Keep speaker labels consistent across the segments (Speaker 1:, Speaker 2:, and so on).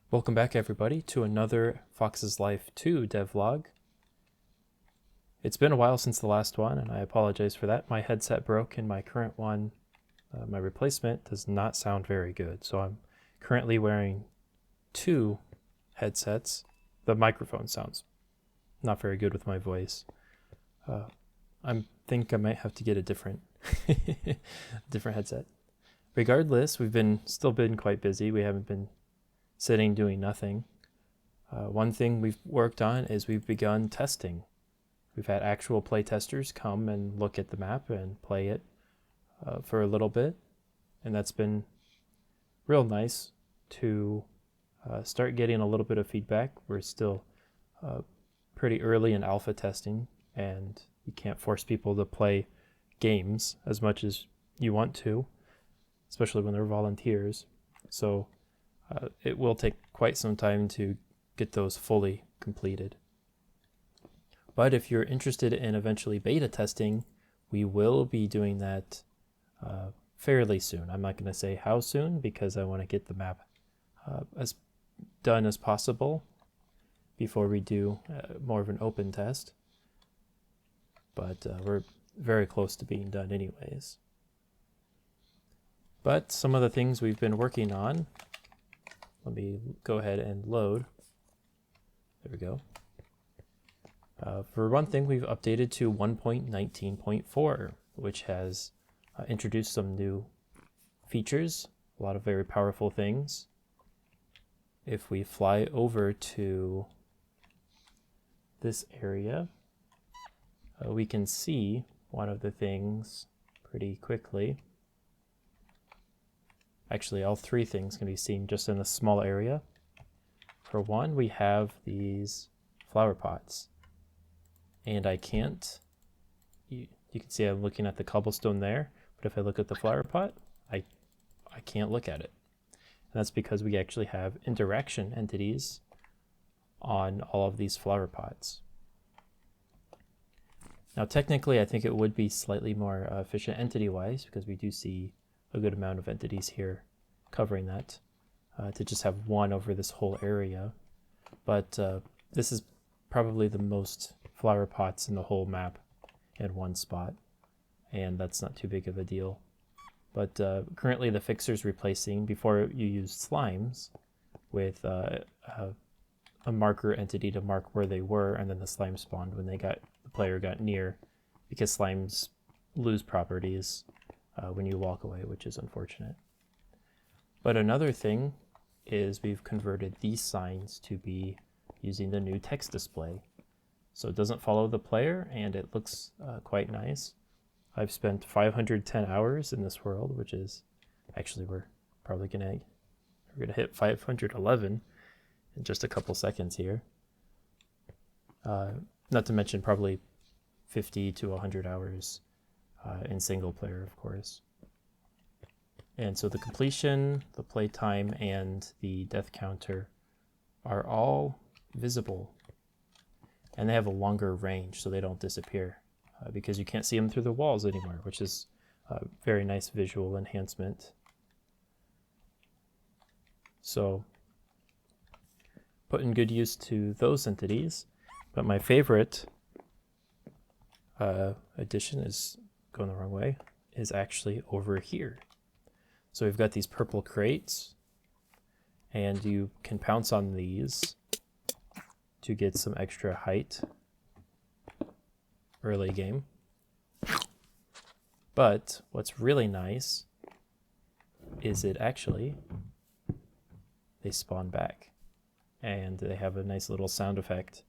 Speaker 1: Welcome back everybody to another Fox's Life 2 devlog. It's been a while since the last one and I apologize for that. My headset broke and my current one, my replacement, does not sound very good. So I'm currently wearing two headsets. The microphone sounds not very good with my voice. I think I might have to get a different headset. Regardless, we've still been quite busy. We haven't been sitting doing nothing. One thing we've worked on is we've begun testing. We've had actual play testers come and look at the map and play it for a little bit, and that's been real nice to start getting a little bit of feedback. We're still pretty early in alpha testing, and you can't force people to play games as much as you want to, especially when they're volunteers. So it will take quite some time to get those fully completed. But if you're interested in eventually beta testing, we will be doing that fairly soon. I'm not going to say how soon because I want to get the map as done as possible before we do more of an open test. But we're very close to being done anyways. But some of the things we've been working on, let me go ahead and load. There we go. For one thing, we've updated to 1.19.4, which has introduced some new features, a lot of very powerful things. If we fly over to this area, we can see one of the things pretty quickly. Actually, all three things can be seen just in a small area. For one, we have these flower pots. And I can't, you can see I'm looking at the cobblestone there, but if I look at the flower pot, I can't look at it. And that's because we actually have interaction entities on all of these flower pots. Now technically I think it would be slightly more efficient entity-wise because we do see a good amount of entities here covering that, to just have one over this whole area. But this is probably the most flower pots in the whole map in one spot, and that's not too big of a deal. But currently the fixer's replacing, before you used slimes with a marker entity to mark where they were, and then the slime spawned when the player got near, because slimes lose properties when you walk away, which is unfortunate. But another thing is we've converted these signs to be using the new text display. So it doesn't follow the player and it looks quite nice. I've spent 510 hours in this world, which is actually we're gonna hit 511 in just a couple seconds here. Not to mention probably 50 to 100 hours in single player, of course. And so the completion, the play time, and the death counter are all visible. And they have a longer range so they don't disappear because you can't see them through the walls anymore, which is a very nice visual enhancement. So put in good use to those entities. But my favorite addition is going the wrong way, is actually over here. So we've got these purple crates, and you can pounce on these to get some extra height early game. But what's really nice is they spawn back, and they have a nice little sound effect.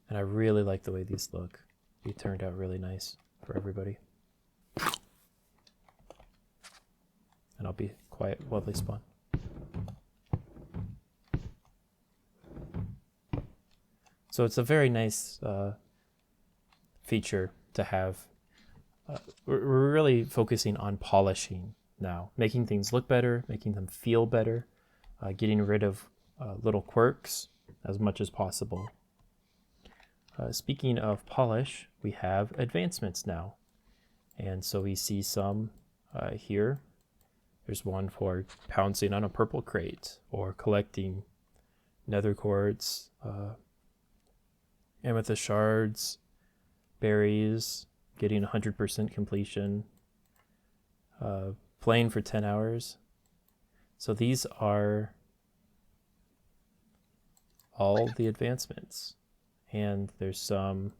Speaker 1: And I really like the way these look. They turned out really nice for everybody. And I'll be quiet while they spawn. So it's a very nice feature to have. We're really focusing on polishing now, making things look better, making them feel better, getting rid of little quirks as much as possible. Speaking of polish, we have advancements now. And so we see some here. There's one for pouncing on a purple crate or collecting nether quartz, amethyst shards, berries, getting 100% completion, playing for 10 hours. So these are all the advancements. And there's some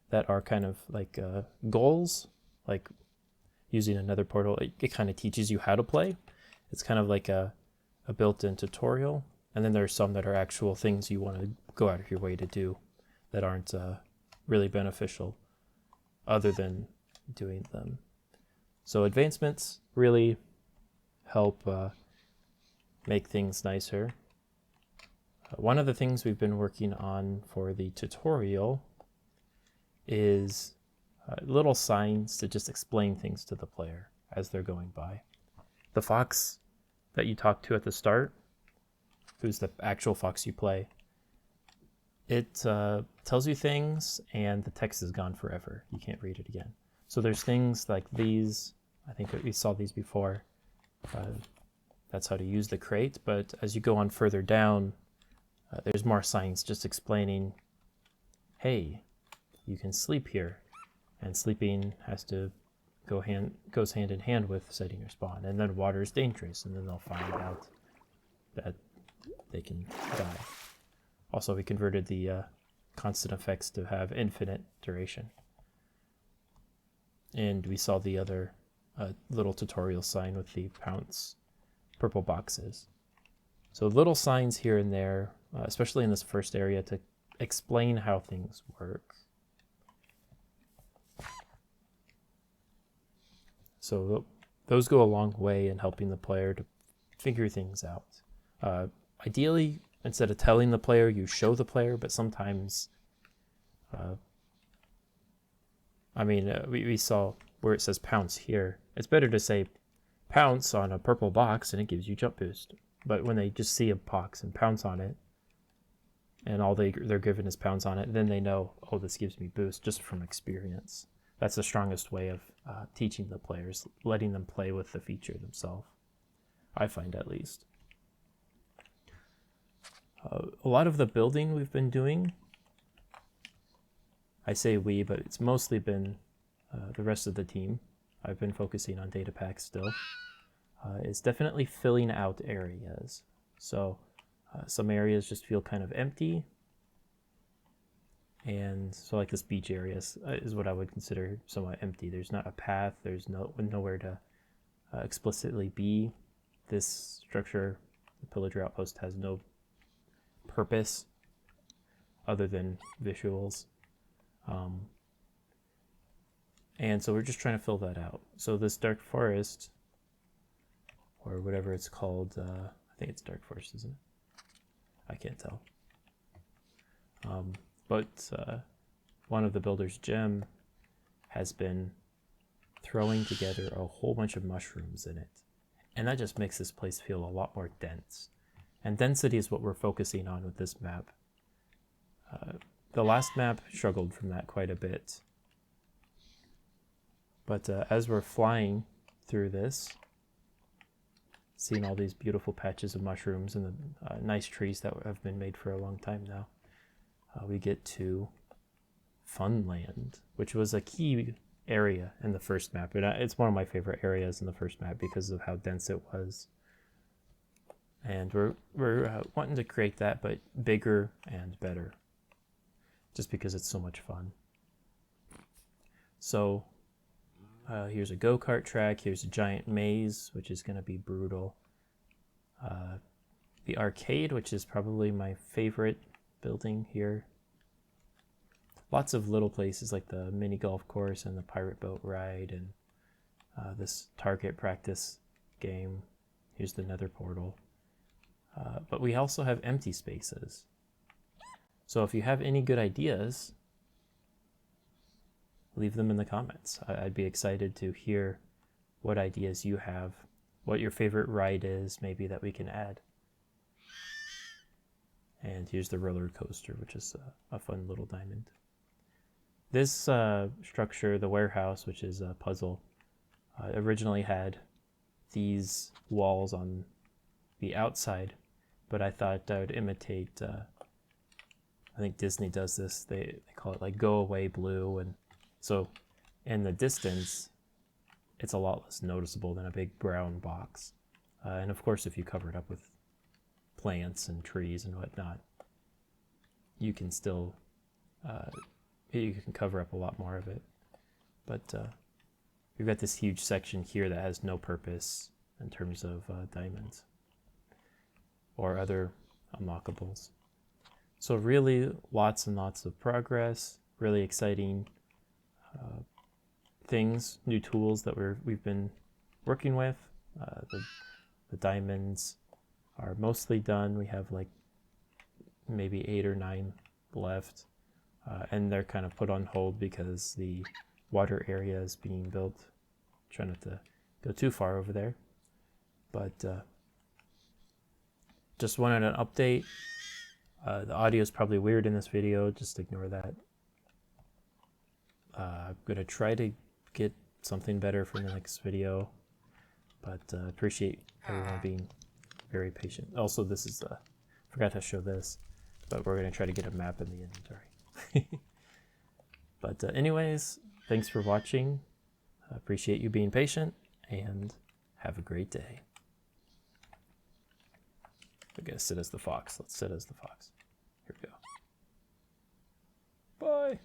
Speaker 1: that are kind of like goals, like using another portal. It kind of teaches you how to play. It's kind of like a built-in tutorial. And then there's some that are actual things you want to go out of your way to do that aren't really beneficial other than doing them. So advancements really help make things nicer. One of the things we've been working on for the tutorial is little signs to just explain things to the player as they're going by. The fox that you talk to at the start, who's the actual fox you play, it tells you things and the text is gone forever. You can't read it again. So there's things like these. I think that we saw these before. That's how to use the crate, but as you go on further down, there's more signs just explaining, hey, you can sleep here, and sleeping goes hand in hand with setting your spawn. And then water is dangerous, and then they'll find out that they can die. Also, we converted the constant effects to have infinite duration. And we saw the other little tutorial sign with the Pounce purple boxes. So little signs here and there, especially in this first area, to explain how things work. So those go a long way in helping the player to figure things out. Ideally, instead of telling the player, you show the player, but sometimes, we saw where it says Pounce here. It's better to say Pounce on a purple box and it gives you jump boost. But when they just see a box and Pounce on it, and all they're given is Pounce on it, then they know, oh, this gives me boost just from experience. That's the strongest way of teaching the players, letting them play with the feature themselves, I find at least. A lot of the building we've been doing, I say we, but it's mostly been the rest of the team. I've been focusing on data packs still. It's definitely filling out areas. So some areas just feel kind of empty. And so like this beach area is what I would consider somewhat empty. There's not a path. There's nowhere to explicitly be. This structure, the pillager outpost, has no purpose other than visuals. And so we're just trying to fill that out. So this dark forest, or whatever it's called, I think it's dark forest, isn't it? I can't tell. But one of the builder's gem has been throwing together a whole bunch of mushrooms in it. And that just makes this place feel a lot more dense. And density is what we're focusing on with this map. The last map struggled from that quite a bit. But as we're flying through this, seeing all these beautiful patches of mushrooms and the nice trees that have been made for a long time now, we get to Funland, which was a key area in the first map. And it's one of my favorite areas in the first map because of how dense it was. And we're wanting to create that, but bigger and better, just because it's so much fun. So here's a go-kart track. Here's a giant maze, which is going to be brutal. The arcade, which is probably my favorite building here. Lots of little places like the mini golf course and the pirate boat ride and this target practice game. Here's the nether portal. But we also have empty spaces. So if you have any good ideas, leave them in the comments. I'd be excited to hear what ideas you have, what your favorite ride is, maybe that we can add. And here's the roller coaster, which is a fun little diamond. This structure, the warehouse, which is a puzzle, originally had these walls on the outside, but I thought I would imitate, I think Disney does this, they call it like go away blue, and so in the distance it's a lot less noticeable than a big brown box. And of course if you cover it up with plants and trees and whatnot, you can still, you can cover up a lot more of it. But we've got this huge section here that has no purpose in terms of diamonds or other unlockables. So really lots and lots of progress, really exciting things, new tools that we've been working with. The diamonds are mostly done. We have like maybe 8 or 9 left, and they're kind of put on hold because the water area is being built. Try not to go too far over there, but just wanted an update. The audio is probably weird in this video, just ignore that. I'm gonna try to get something better for the next video, but appreciate everyone being very patient. Also, this is forgot to show this, but we're gonna try to get a map in the inventory. But anyways, thanks for watching. I appreciate you being patient, and have a great day. We're gonna sit as the fox. Let's sit as the fox. Here we go. Bye.